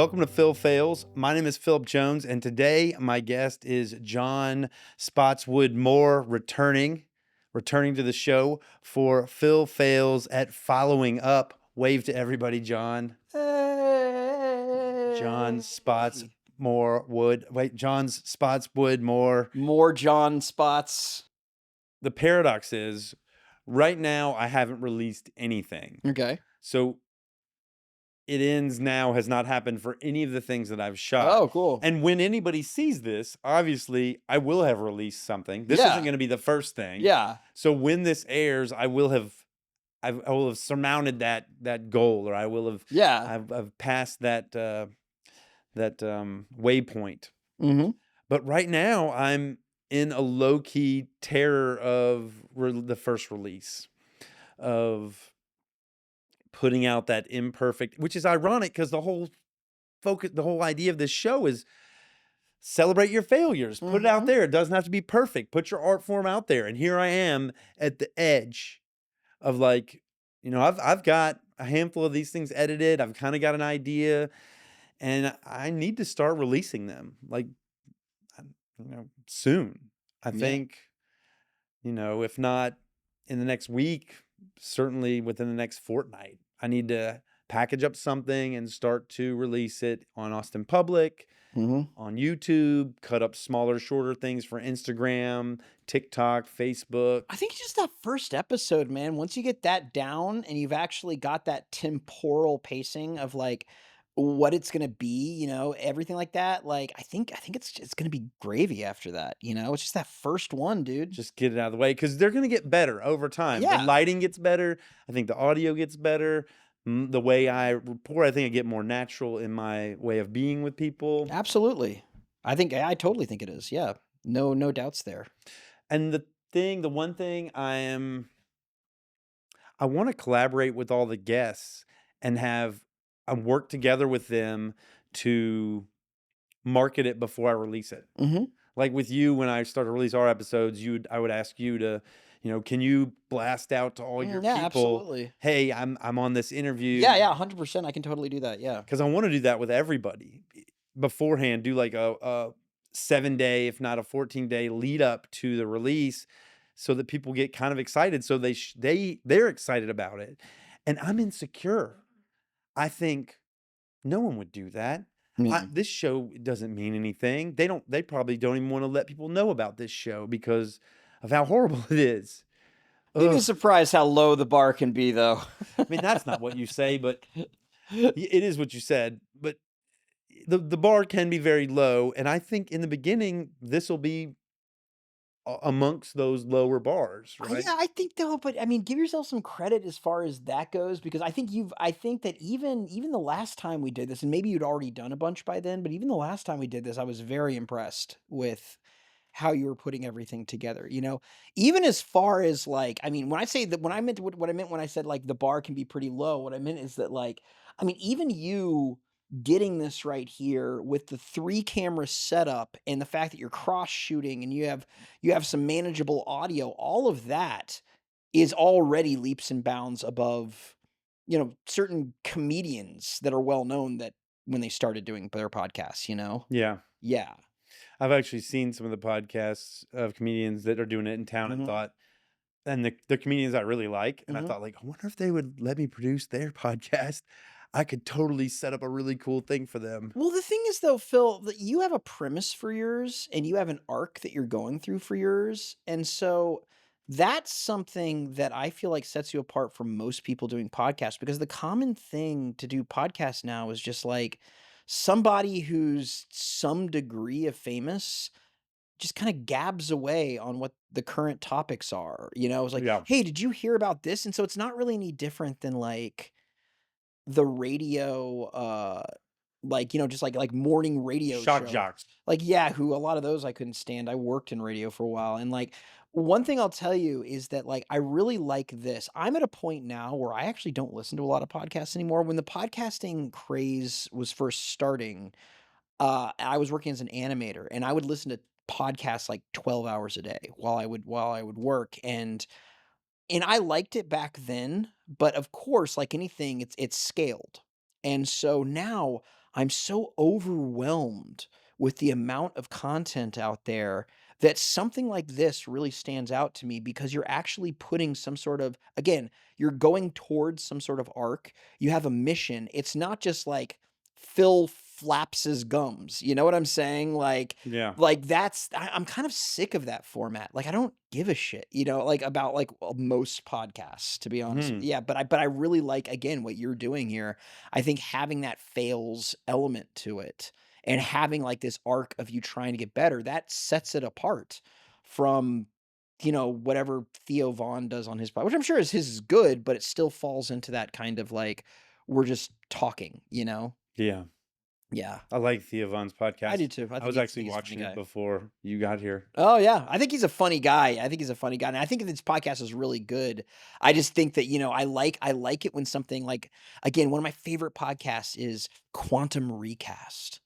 Welcome to Phil Phails. My name is Philip Jones, and today my guest is John Spottswood Moore, returning to the show for Phil Phails at Following Up. Wave to everybody, John. John Spottswood Moore. More John Spots. The paradox is, right now I haven't released anything. Okay. So It Ends Now has not happened for any of the things that I've shot. Oh, cool. And when anybody sees this, obviously I will have released something. This Yeah. isn't going to be the first thing. Yeah. So when this airs, I will have surmounted that goal, or I will have Yeah. I've passed that waypoint. Mm-hmm. But right now I'm in a low-key terror of the first release, of putting out that imperfect, which is ironic because the whole idea of this show is celebrate your failures, put it out there. It doesn't have to be perfect. Put your art form out there. And here I am at the edge of, like, I've got a handful of these things edited. I've kind of got an idea, and I need to start releasing them, like, soon. I think, if not in the next week, certainly within the next fortnight, I need to package up something and start to release it on Austin Public, on YouTube, cut up smaller, shorter things for Instagram, TikTok, Facebook. I think just that first episode, man, once you get that down and you've actually got that temporal pacing of, like, what it's going to be, everything like that. Like, I think it's going to be gravy after that, it's just that first one, dude. Just get it out of the way, because they're going to get better over time. Yeah. The lighting gets better. I think the audio gets better. The way I report, I think I get more natural in my way of being with people. Absolutely. I totally think it is. Yeah. No doubts there. And the one thing I want to collaborate with all the guests and have work together with them to market it before I release it. Like with you, when I start to release our episodes, I would ask you to, can you blast out to all your Yeah, people? absolutely. Hey, I'm on this interview. Yeah, 100%. I can totally do that. Yeah. Because I want to do that with everybody beforehand. Do like a 7-day, if not a 14-day lead up to the release, so that people get kind of excited. So they're excited about it, and I'm insecure. I think no one would do that. This show doesn't mean anything. They probably don't even want to let people know about this show because of how horrible it is. You'd be surprised how low the bar can be, though. I mean, that's not what you say, but it is what you said. But the bar can be very low, and I think in the beginning this will be amongst those lower bars, right? Yeah, I think though, but I mean, give yourself some credit as far as that goes, because I think that even the last time we did this, and maybe you'd already done a bunch by then, but even the last time we did this, I was very impressed with how you were putting everything together. Even as far as, like, I mean, when I say that, what I meant when I said, like, the bar can be pretty low, what I meant is that, like, I mean, even you getting this right here with the 3-camera setup and the fact that you're cross shooting and you have some manageable audio, all of that is already leaps and bounds above, certain comedians that are well known that when they started doing their podcasts, Yeah. Yeah. I've actually seen some of the podcasts of comedians that are doing it in town and thought, and the comedians I really like, and I thought, like, I wonder if they would let me produce their podcast. I could totally set up a really cool thing for them. Well, the thing is, though, Phil, that you have a premise for yours and you have an arc that you're going through for yours. And so that's something that I feel like sets you apart from most people doing podcasts, because the common thing to do podcasts now is just like somebody who's some degree of famous just kind of gabs away on what the current topics are. It's like, Yeah. hey, did you hear about this? And so it's not really any different than, like, the radio, like, just like morning radio Shock show. jocks. Like, yeah, who a lot of those I couldn't stand. I worked in radio for a while. And, like, one thing I'll tell you is that, like, I really like this. I'm at a point now where I actually don't listen to a lot of podcasts anymore. When the podcasting craze was first starting, I was working as an animator, and I would listen to podcasts like 12 hours a day while I would work. And I liked it back then, but of course, like anything, it's scaled. And so now I'm so overwhelmed with the amount of content out there that something like this really stands out to me because you're actually putting some sort of, again, you're going towards some sort of arc. You have a mission. It's not just like Phil flaps his gums. You know what I'm saying? Yeah. I'm kind of sick of that format. Like I don't give a shit, like about like most podcasts, to be honest with Mhm. you. Yeah, but I really like again what you're doing here. I think having that fails element to it and having like this arc of you trying to get better, that sets it apart from, whatever Theo Vaughn does on his pod, which I'm sure is his is good, but it still falls into that kind of like, we're just talking. Yeah. Yeah, I like Thea Von's I podcast. do too. I was I actually think he's a funny watching it guy. before you got here. Oh yeah, I think he's a funny guy. I think he's a funny guy, and I think this podcast is really good. I just think that I like it when something like, again, one of my favorite podcasts is Quantum Recast,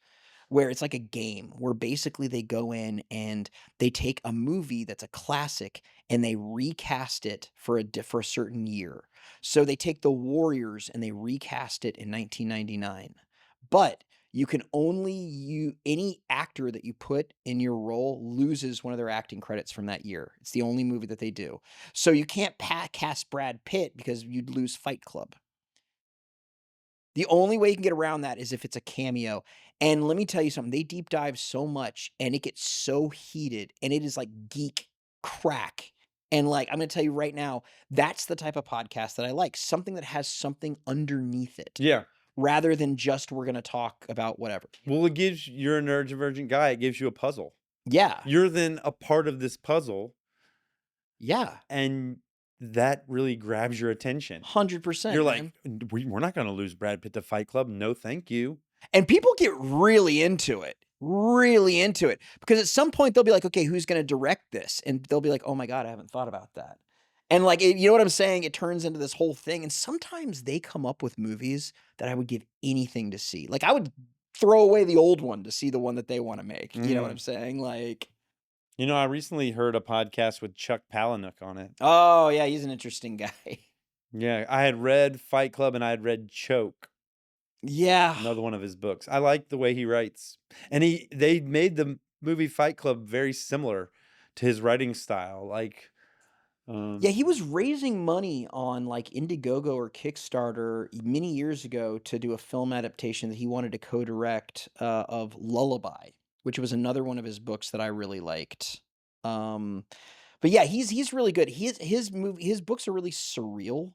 where it's like a game where basically they go in and they take a movie that's a classic and they recast it for a certain year. So they take The Warriors and they recast it in 1999. But you can only you any actor that you put in your role loses one of their acting credits from that year. It's the only movie that they do. So you can't cast Brad Pitt because you'd lose Fight Club. The only way you can get around that is if it's a cameo, and let me tell you something, they deep dive so much, and it gets so heated, and it is like geek crack, and, like, I'm gonna tell you right now, that's the type of podcast that I like, something that has something underneath it, Yeah. rather than just we're gonna talk about whatever. Well, you're a neurodivergent guy. It gives you a puzzle. Yeah. You're then a part of this puzzle, Yeah. and that really grabs your attention. You're 100%, like, man. We're not going to lose Brad Pitt to Fight Club. No, thank you." And people get really into it, because at some point they'll be like, "Okay, who's gonna direct this?" And they'll be like, "Oh my god, I haven't thought about that." And like, you know what I'm saying? It turns into this whole thing, and sometimes they come up with movies that I would give anything to see. Like, I would throw away the old one to see the one that they wanna make. You know what I'm Mm. saying? Like, I recently heard a podcast with Chuck Palahniuk on it. oh, yeah, he's an interesting guy. Yeah, I had read Fight Club and I had read Choke, Yeah. another one of his books. I like the way he writes. And they made the movie Fight Club very similar to his writing style. Like, Yeah, um, he was raising money on like Indiegogo or Kickstarter many years ago to do a film adaptation that he wanted to co-direct of Lullaby, which was another one of his books that I really liked. Um, but yeah, he's really good. His books are really surreal.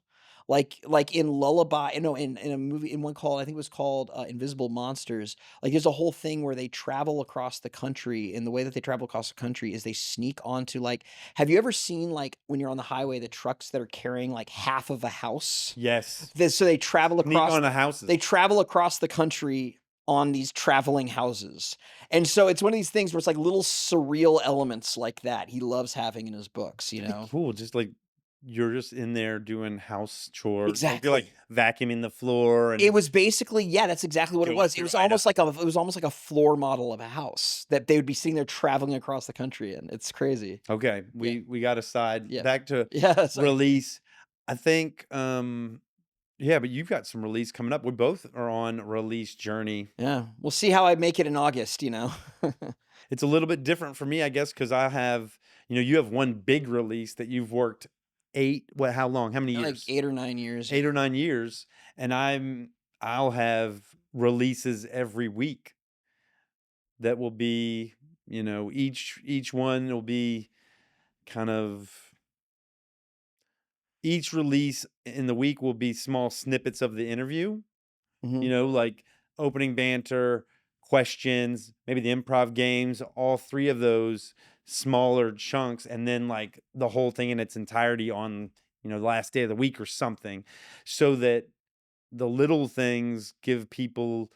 Like in Lullaby, no, in a movie in one called, I think it was called Invisible Monsters. Like there's a whole thing where they travel across the country, and the way that they travel across the country is they sneak onto like, have you ever seen like when you're on the highway the trucks that are carrying like half of a house? yes, So sneak on the houses. they travel across the country on these traveling houses. And so it's one of these things where it's like little surreal elements like that he loves having in his books, you That'd be know? cool. Just like you're just in there doing house chores. Like you're like Exactly. vacuuming the floor It and was basically, yeah, that's exactly what it going was. It through was items. almost like a floor model of a house that they would be sitting there traveling across the country in. It's crazy. Okay, Yeah. we got aside. Yeah. Back to Yeah. So release. I think yeah, but you've got some release coming up. We both are on release journey. yeah. We'll see how I make it in August. It's a little bit different for me, I guess, because I have, you have one big release that you've worked how long? How many Like years? 8 or 9 years. 8 or 9 years. And I'll have releases every week that will be, each one will be kind of each release in the week will be small snippets of the interview, Mhm. like opening banter, questions, maybe the improv games, all three of those smaller chunks, and then like the whole thing in its entirety on, the last day of the week or something, so that the little things give people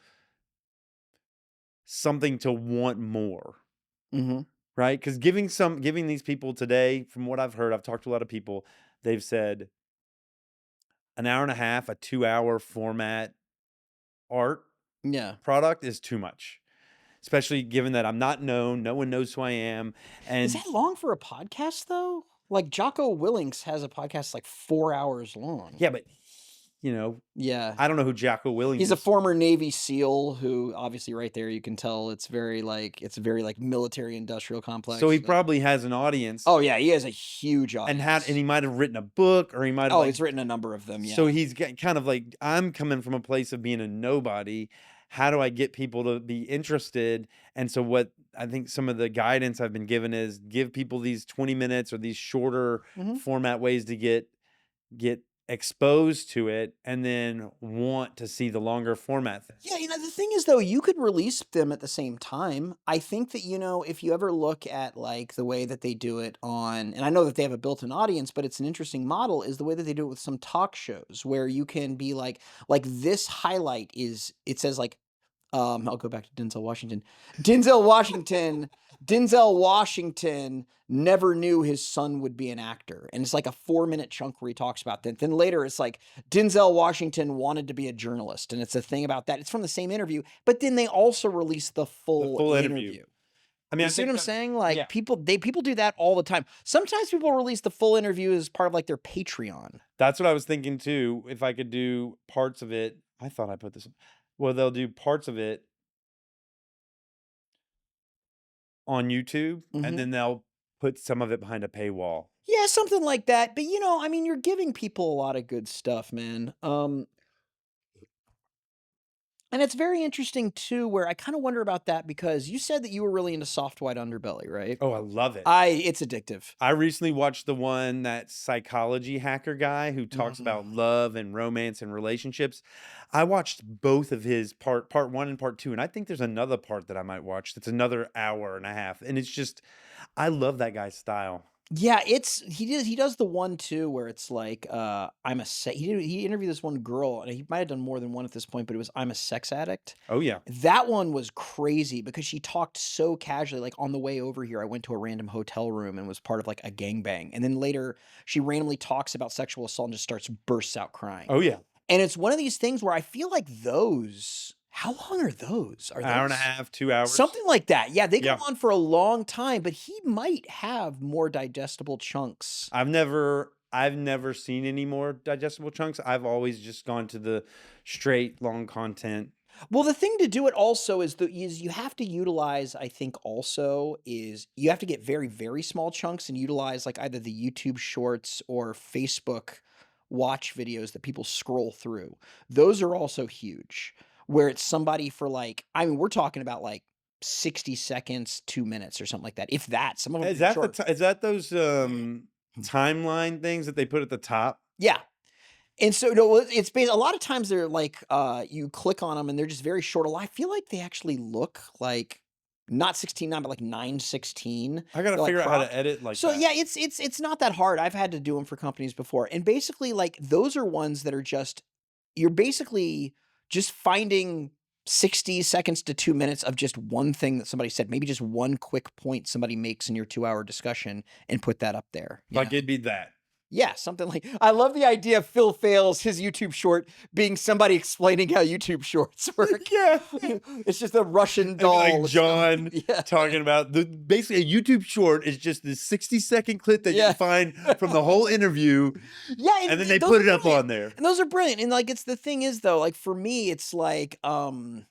something to want more, Mhm. right? Because giving these people today, from what I've heard, I've talked to a lot of people, they've said an hour and a half, a 2 hour format art Yeah. product is too much, especially given that I'm not known, no one knows who I am, Is and that long for a podcast though? Like Jocko Willink has a podcast like 4 hours long. yeah, but you know, Yeah. I don't know who Jocko Willink He's a is. former Navy SEAL who obviously right there you can tell it's very like military industrial So complex. he probably has an audience, Oh yeah, he has a huge and audience. he might have written a book, or he might have Oh, like, he's written a number of them, so yeah. he's kind of like, I'm coming from a place of being a nobody. How do I get people to be interested? And so what I think some of the guidance I've been given is give people these 20 minutes or these shorter Mhm. format ways to get exposed to it, and then want to see the longer format thing. Yeah, the thing is though, you could release them at the same time. I think that, if you ever look at like the way that they do it on, and I know that they have a built-in audience, but it's an interesting model, is the way that they do it with some talk shows where you can be like this highlight is it says like I'll go back to Denzel Washington. Denzel Washington, Denzel Washington never knew his son would be an actor. And it's like a 4-minute chunk where he talks about that. Then later it's like Denzel Washington wanted to be a journalist. And it's a thing about that. It's from the same interview, but then they also release the The full full interview. interview. I mean, You I see what think I'm that, saying? yeah. Like people do that all the time. Sometimes people release the full interview as part of like their Patreon. That's what I was thinking too. If I could do parts of it, I thought I put this. Well, they'll do parts of it on YouTube, and Mhm. then they'll put some of it behind a paywall. Yeah, something like that. But I mean, you're giving people a lot of good stuff, man. And it's very interesting too, where I kind of wonder about that because you said that you were really into soft white underbelly, right? Oh, I love it. It's addictive. I recently watched the one, that psychology hacker guy who talks about Mm. love and romance and relationships. I watched both of his part 1 and part 2, and I think there's another part that I might watch that's another hour and a half. And it's just, I love that guy's style. Yeah, he does the one too where it's like he interviewed this one girl and he might have done more than one at this point, but it was I'm a sex addict. Oh yeah. That one was crazy because she talked so casually. Like on the way over here, I went to a random hotel room and was part of like a gangbang. And then later she randomly talks about sexual assault and just bursts out crying. Oh yeah. And it's one of these things where I feel like how long are those? Are Hour and a those half, 2 hours. something like that? Yeah, they go Yeah. on for a long time, but he might have more digestible chunks. I've never seen any more digestible chunks. I've always just gone to the straight long content. Well, the thing to do it also is you have to utilize, I think also is you have to get very, very small chunks and utilize like either the YouTube shorts or Facebook watch videos that people scroll through. Those are also huge. Where it's somebody for like, I mean, we're talking about like 60 seconds, 2 minutes or something like that. If that, some of them Is pretty that short. is that those timeline things that they put at the top? Yeah. And so, no, it's a lot of times they're like, you click on them and they're just very short. I feel like they actually look like not 16:9, but like 9:16. I gotta They're like figure out how to cropped. edit like So that. yeah, it's not that hard. I've had to do them for companies before, and basically, like those are ones that are just you're basically just finding 60 seconds to 2 minutes of just one thing that somebody said, maybe just one quick point somebody makes in your 2 hour discussion, and put that up there. Like it'd be that. Yeah, something like I love the idea of Phil Fails, his YouTube short being somebody explaining how YouTube shorts work. Yeah. It's just a Russian And doll. like with John yeah. talking about basically a YouTube short is just this 60-second clip that Yeah. you find from the whole interview, Yeah, and then they those put are it up brilliant. on there. And those are brilliant. And like it's the thing is though, like for me, it's like and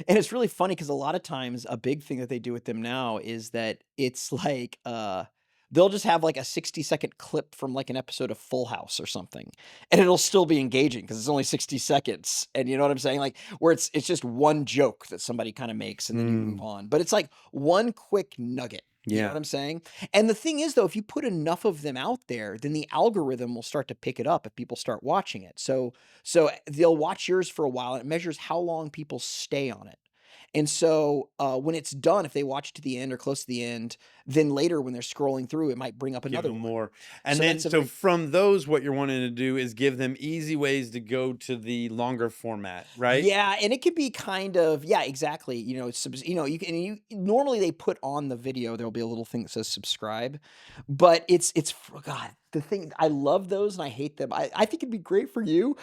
it's really funny because a lot of times a big thing that they do with them now is that it's like they'll just have like a 60-second clip from like an episode of Full House or something, and it'll still be engaging because it's only 60 seconds. And you know what I'm saying? Like where it's just one joke that somebody kind of makes and then you move on. But it's like one quick nugget. You know Yeah. what I'm saying? And the thing is, though, if you put enough of them out there, then the algorithm will start to pick it up if people start watching it. So they'll watch yours for a while, and it measures how long people stay on it. And so when it's done, if they watch to the end or close to the end, then later when they're scrolling through, it might bring up Give another them one. more. And So then, that's a so very from those, what you're wanting to do is give them easy ways to go to the longer format, right? yeah, and it could be kind of yeah, exactly. You can normally they put on the video there'll be a little thing that says subscribe, but God the thing I love those and I hate them. I think it'd be great for you,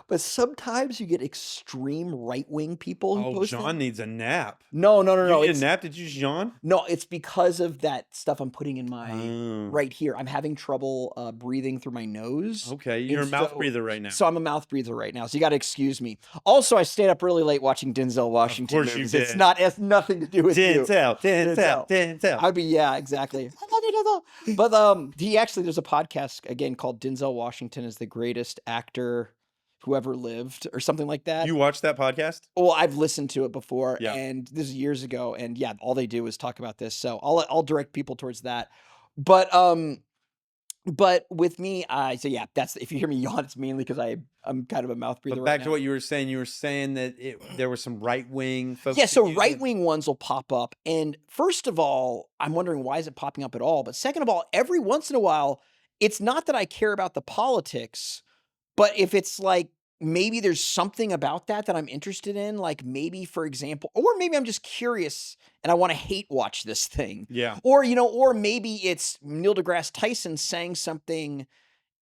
but sometimes you get extreme right wing people who Oh, post John them. needs a nap. No, no, no, You no. need a It's nap? Did you just yawn? no, it's because of that stuff I'm putting in my Oh, right here. I'm having trouble breathing through my nose. okay. You're And a mouth so breather right now. so I'm a mouth breather right now. So you got to excuse me. Also, I stayed up really late watching Denzel Of Washington course you movies. It's did. not, it has nothing to do with you. Denzel, Denzel, Denzel. Denzel. I'd be, yeah, exactly. I love you, Denzel. But he actually, there's a podcast again called Denzel Washington is the greatest actor who ever lived or something like that. You watched that podcast? Well, I've listened to it before, Yeah. and this is years ago, and yeah, all they do is talk about this. So I'll direct people towards that. But with me, I so yeah, that's if you hear me yawn, it's mainly because I'm kind of a mouth breather But right back to now. what you were saying that there were some right-wing folks Yeah, that so use it. right-wing ones will pop up, and first of all, I'm wondering why is it popping up at all? But second of all, every once in a while, it's not that I care about the politics, but if it's like maybe there's something about that that I'm interested in, like maybe for example, or maybe I'm just curious and I want to hate watch this thing. Yeah. Or or maybe it's Neil deGrasse Tyson saying something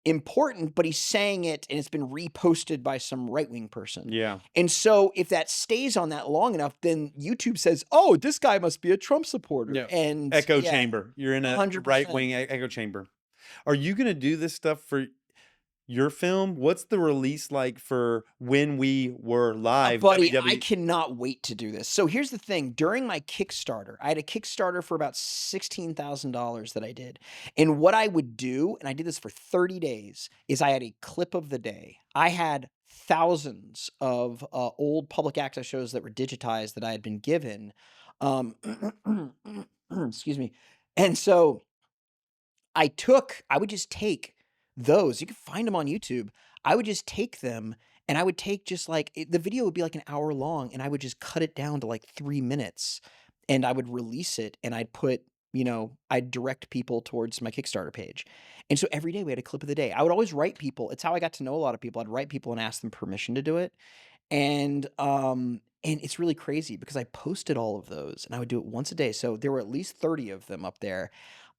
important, but he's saying it and it's been reposted by some right-wing person. Yeah. And so if that stays on that long enough, then YouTube says, "Oh, this guy must be a Trump supporter." Yeah. And Echo yeah, chamber. You're in a 100%. right-wing echo chamber. Are you going to do this stuff for your film? What's the release like for When We Were Live? Buddy, I WW. cannot wait to do this. So here's the thing. During my Kickstarter, I had a Kickstarter for about $16,000 that I did. And what I would do, and I did this for 30 days, is I had a clip of the day. I had thousands of old public access shows that were digitized that I had been given. Um, excuse me. And so I would just take those, you can find them on YouTube. I would just take them and I would take just like the video would be like an hour long and I would just cut it down to like 3 minutes and I would release it and I'd put, I'd direct people towards my Kickstarter page. And so every day we had a clip of the day. I would always write people. It's how I got to know a lot of people. I'd write people and ask them permission to do it. And it's really crazy because I posted all of those and I would do it once a day. So there were at least 30 of them up there.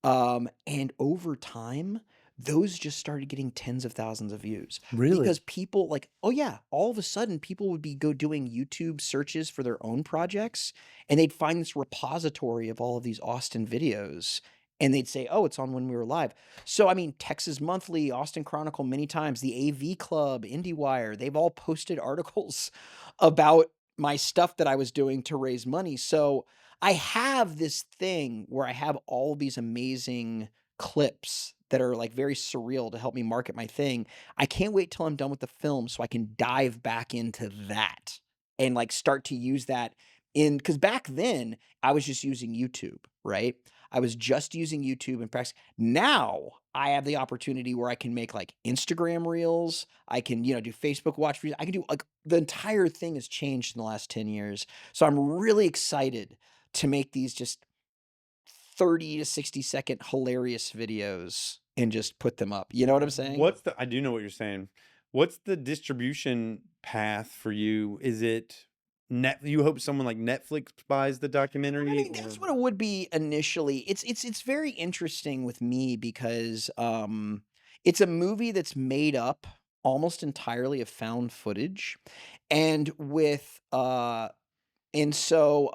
And over time, those just started getting tens of thousands of views Really? because people like, oh yeah, all of a sudden people would be go doing YouTube searches for their own projects and they'd find this repository of all of these Austin videos and they'd say, oh, it's on When We Were Live. So, I mean, Texas Monthly, Austin Chronicle, many times, the AV Club, IndieWire, they've all posted articles about my stuff that I was doing to raise money. So I have this thing where I have all these amazing clips that are like very surreal to help me market my thing. I can't wait till I'm done with the film so I can dive back into that and like start to use that in because back then I was just using YouTube, right? I was just using YouTube and practice. Now I have the opportunity where I can make like Instagram reels. I can, do Facebook watch videos. I can do like the entire thing has changed in the last 10 years. So I'm really excited to make these just 30 to 60-second hilarious videos and just put them up. You know what I'm saying? I do know what you're saying. What's the distribution path for you? Is it you hope someone like Netflix buys the I documentary mean, that's what it would be initially. It's very interesting with me because it's a movie that's made up almost entirely of found footage. And with and so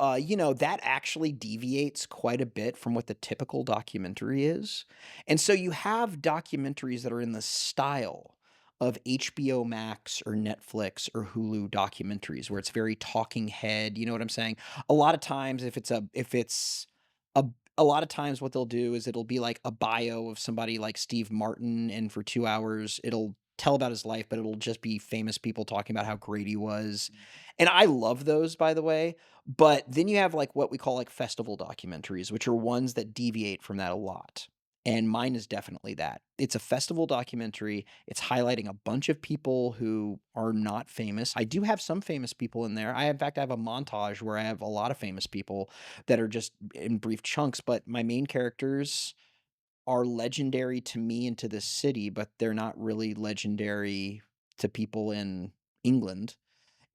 that actually deviates quite a bit from what the typical documentary is. And so you have documentaries that are in the style of HBO Max or Netflix or Hulu documentaries where it's very talking head, you know what I'm saying? A lot of times a a lot of times what they'll do is it'll be like a bio of somebody like Steve Martin and for 2 hours it'll tell about his life, but it'll just be famous people talking about how great he was. And I love those, by the way. But then you have like what we call like festival documentaries, which are ones that deviate from that a lot. And mine is definitely that. It's a festival documentary. It's highlighting a bunch of people who are not famous. I do have some famous people in there. In fact, I have a montage where I have a lot of famous people that are just in brief chunks, but my main characters are legendary to me and to this city, but they're not really legendary to people in England.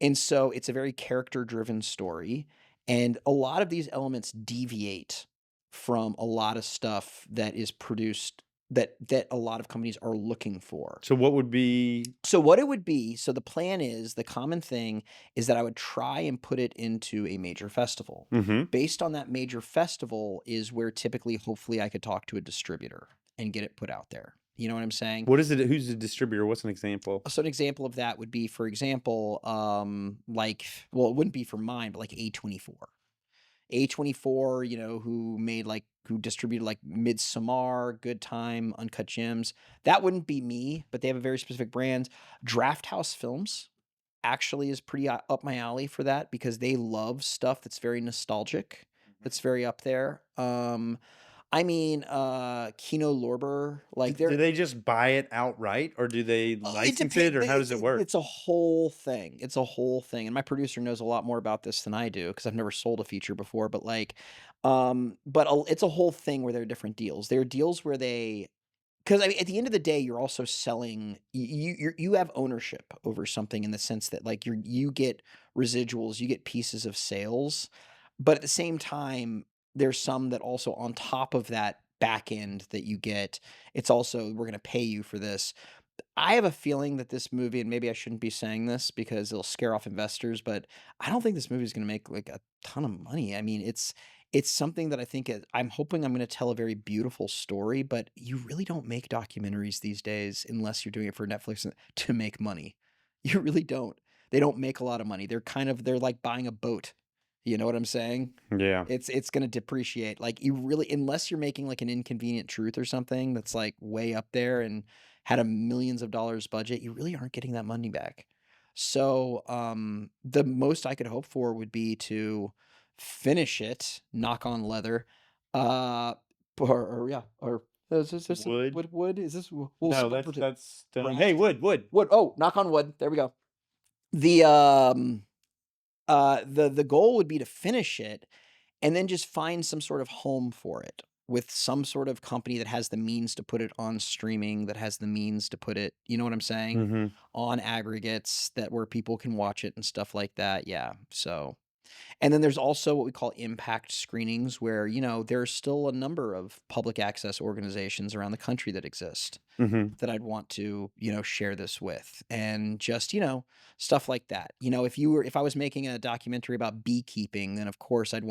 And so it's a very character driven story. And a lot of these elements deviate from a lot of stuff that is produced that a lot of companies are looking for. So what would be So what it would be, so the plan is, the common thing is that I would try and put it into a major festival. Mhm. Based on that major festival is where typically, hopefully, I could talk to a distributor and get it put out there. You know what I'm saying? What is it? Who's the distributor? What's an example? So an example of that would be, for example, like, well, it wouldn't be for mine, but like A24. A24, who distributed like Midsommar, Good Time, Uncut Gems. That wouldn't be me, but they have a very specific brand. Draft House Films actually is pretty up my alley for that because they love stuff that's very nostalgic, that's very up there. Kino Lorber, like Do they're they just buy it outright, or do they it license it, depends. or how does it work? It's a whole thing. It's a whole thing, and my producer knows a lot more about this than I do because I've never sold a feature before. But it's a whole thing where there are different deals. There are deals where they, because I mean, at the end of the day, you're also selling. You have ownership over something in the sense that like you get residuals, you get pieces of sales, but at the same time, there's some that also on top of that back end that you get. It's also, we're going to pay you for this. I have a feeling that this movie, and maybe I shouldn't be saying this because it'll scare off investors, but I don't think this movie is going to make like a ton of money. I mean, it's something that I think I'm hoping I'm going to tell a very beautiful story, but you really don't make documentaries these days unless you're doing it for Netflix to make money. You really don't. They don't make a lot of money. They're like buying a boat. You know what I'm saying? Yeah. It's gonna depreciate. Like, you really, unless you're making like an Inconvenient Truth or something that's like way up there and had a millions of dollars budget, you really aren't getting that money back. So the most I could hope for would be to finish it, knock on leather, uh, or yeah, or is this Wood? wood? Is this we'll No, swap it to that's stone. brass? Hey, wood. Wood. Oh, knock on wood. There we go. The the goal would be to finish it and then just find some sort of home for it with some sort of company that has the means to put it on streaming, that has the means to put it, you know what I'm saying, Mhm. on aggregates that where people can watch it and stuff like that. Yeah. So, and then there's also what we call impact screenings where, there's still a number of public access organizations around the country that exist Mhm. that I'd want to, share this with, and just, stuff like that. If I was making a documentary about beekeeping, then of course I'd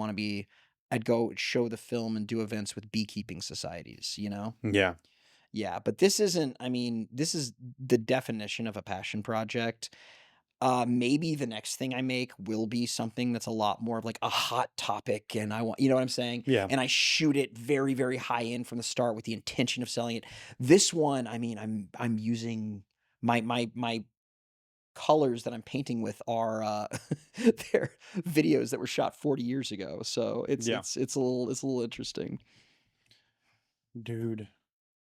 go show the film and do events with beekeeping societies. Yeah. Yeah, but this isn't, I mean, this is the definition of a passion project. Maybe the next thing I make will be something that's a lot more of like a hot topic, and I want, you know what I'm saying? Yeah. And I shoot it very, very high end from the start with the intention of selling it. This one, I mean, I'm using my colors that I'm painting with are they're videos that were shot 40 years ago. So it's Yeah. it's a little interesting. Dude,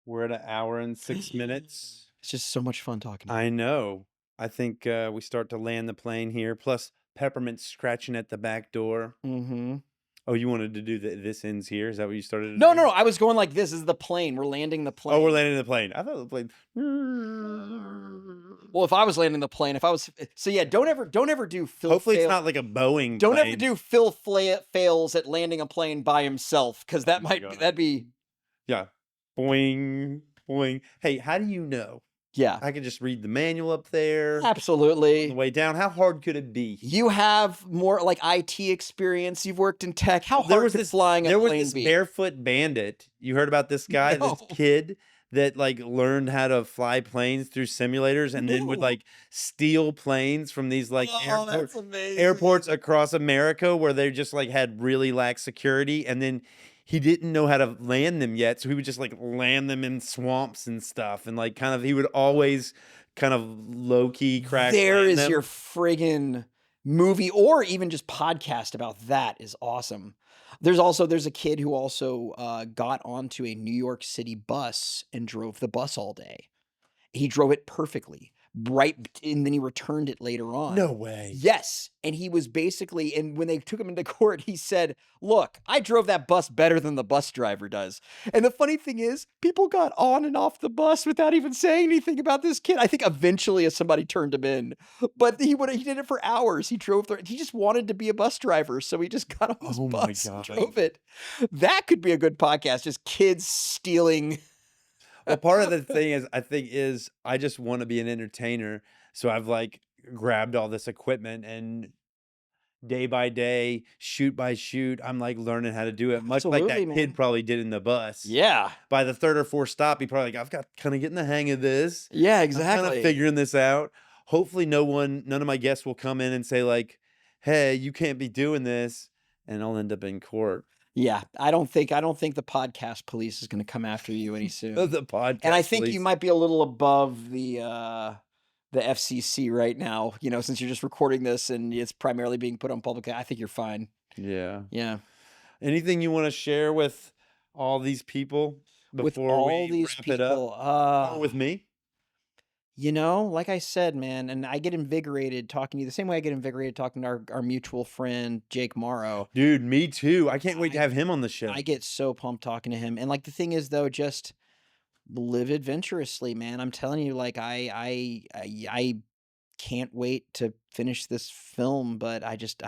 we're at an hour and 6 minutes. It's just so much fun talking to you. I know. I think we start to land the plane here. Plus, Peppermint's scratching at the back door. Mm-hmm. Oh, you wanted to do this ends here? Is that what you started to No, do? no, no. I was going like this. This is the plane. We're landing the plane. Oh, we're landing the plane. I thought the plane. Well, if I was landing the plane, so yeah, don't ever do Phil. Hopefully, it's not like a Boeing Don't plane. ever do Phil Fails at landing a plane by himself, because Oh my God. that'd be Yeah. Boing, boing. Hey, how do you know? yeah, I could just read the manual up there on the absolutely. way down. How hard could it be? You have more like IT experience. You've worked in tech. How There hard was could this flying a There was plane this be? barefoot bandit. You heard about this guy, No. this kid that like learned how to fly planes through simulators and then would No. like steal planes from these like Oh, that's amazing. airports across America where they just like had really lax security, and then he didn't know how to land them yet, so he would just like land them in swamps and stuff, and like kind of he would always kind of low key crash There land is them. your friggin' movie, or even just podcast about that is awesome. There's a kid who also got onto a New York City bus and drove the bus all day. He drove it perfectly, and then he returned it later on. No way. Yes, and he was basically, and when they took him into court, he said, "Look, I drove that bus better than the bus driver does." And the funny thing is, people got on and off the bus without even saying anything about this kid. I think eventually somebody turned him in, but he did it for hours. He just wanted to be a bus driver, so he just got on this Oh my bus and God. drove it. That could be a good podcast, just kids stealing. Well, part of the thing is, I just want to be an entertainer. So I've like grabbed all this equipment and day by day, shoot by shoot, I'm like learning how to do it, much like Absolutely, that kid man. probably did in the bus. Yeah. By the third or fourth stop, he probably like, I've got kind of getting the hang of this. Yeah, I'm kind of exactly. figuring this out. Hopefully, none of my guests will come in and say, like, hey, you can't be doing this. And I'll end up in court. Yeah, I don't think the podcast police is gonna come after you any soon. The And I podcast think you police. might be a little above the FCC right now, since you're just recording this and it's primarily being put on public. I think you're fine. Yeah. Yeah. Anything you want to share with all these people With before all we these wrap it up? people, Or with me? like I said, man, and I get invigorated talking to you the same way I get invigorated talking to our mutual friend Jake Morrow. Dude, me too. I can't wait to I have him on the I show. get so pumped talking to him. And like the thing is though, just live adventurously, man. I'm telling you, like I can't wait to finish this film, but I just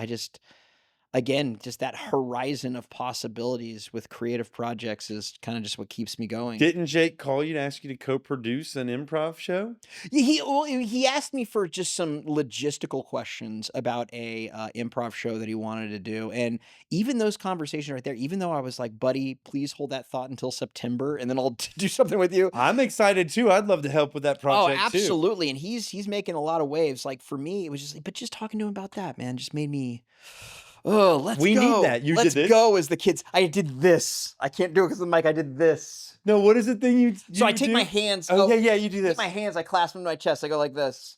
again, just that horizon of possibilities with creative projects is kind of just what keeps me going. Didn't Jake call you to ask you to co-produce an improv show? Yeah, he asked me for just some logistical questions about a improv show that he wanted to do, and even those conversations right there. Even though I was like, "Buddy, please hold that thought until September, and then I'll do something with you." I'm excited too. I'd love to help with that Oh, project too. absolutely, and he's making a lot of waves. Like for me, it was just, but just talking to him about that, man, just made me. Oh, let's We need go. that. You did Let's this? go as the kids. I did this. I can't do it because of the mic. I did this. No, what is the thing So I you take my do? hands. Oh, yeah, you do Take this. my hands. I clasp them to my chest. I go like this.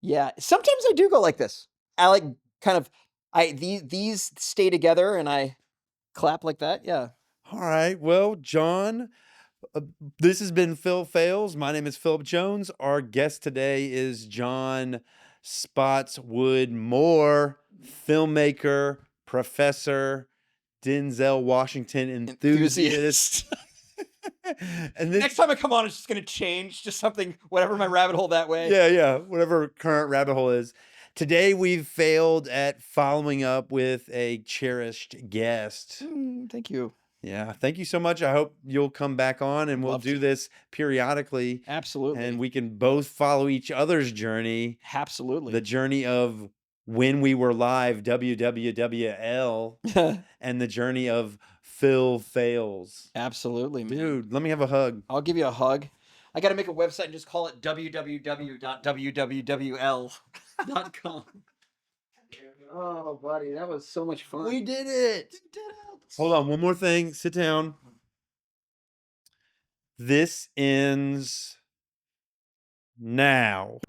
Yeah. Sometimes I do go like this. I like kind of. These stay together and I clap like that. Yeah. All right. Well, John, uh, this has been Phil Fails. My name is Philip Jones. Our guest today is John Spottswood Moore, filmmaker, professor, Denzel Washington enthusiast. Enthusiast. And this, Next time I come on, it's just gonna change. Just something, whatever my rabbit hole that way. yeah, whatever current rabbit hole is. Today we've failed at following up with a cherished guest. Thank you. Yeah, thank you so much. I hope you'll come back on and we'll Love do to. this periodically Absolutely. and we can both follow each other's journey, Absolutely. the journey of when we were live, WWWL, and the journey of Phil Fails. Absolutely, man. Dude, let me have a hug. I'll give you a hug. I got to make a website and just call it www.wwwl.com. Oh, buddy, that was so much fun. We did it. We did it. Hold on, one more thing. Sit down. This ends now.